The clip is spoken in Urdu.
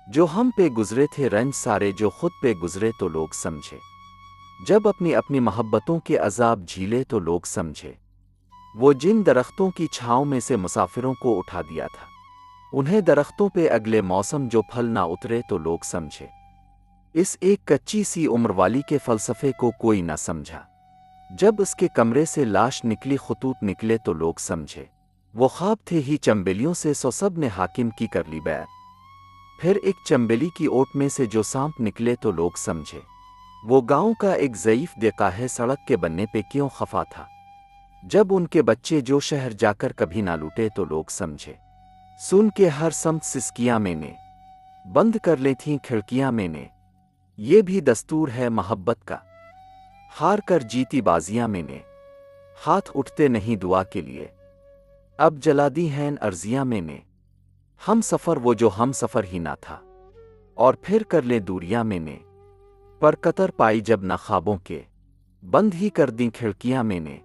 جو ہم پہ گزرے تھے رنج سارے جو خود پہ گزرے تو لوگ سمجھے، جب اپنی اپنی محبتوں کے عذاب جھیلے تو لوگ سمجھے، وہ جن درختوں کی چھاؤں میں سے مسافروں کو اٹھا دیا تھا انہیں درختوں پہ اگلے موسم جو پھل نہ اترے تو لوگ سمجھے، اس ایک کچی سی عمر والی کے فلسفے کو کوئی نہ سمجھا، جب اس کے کمرے سے لاش نکلی خطوط نکلے تو لوگ سمجھے، وہ خواب تھے ہی چمبیلیوں سے سو سب نے حاکم کی کر لی بیعت، پھر ایک چمبیلی کی اوٹ میں سے جو سانپ نکلے تو لوگ سمجھے، وہ گاؤں کا ایک ضعیف دیکاہے سڑک کے بننے پہ کیوں خفا تھا، جب ان کے بچے جو شہر جا کر کبھی نہ لوٹے تو لوگ سمجھے، سن کے ہر سمت سسکیاں میں نے بند کر لی تھیں کھڑکیاں میں نے، یہ بھی دستور ہے محبت کا، ہار کر جیتی بازیاں میں نے ہاتھ اٹھتے نہیں دعا کے لیے، اب جلا دی ہیں ارضیاں میں نے، ہم سفر وہ جو ہم سفر ہی نہ تھا، اور پھر کر لے دوریاں میں نے، پر قطر پائی جب نہ خوابوں کے، بند ہی کر دیں کھڑکیاں میں نے۔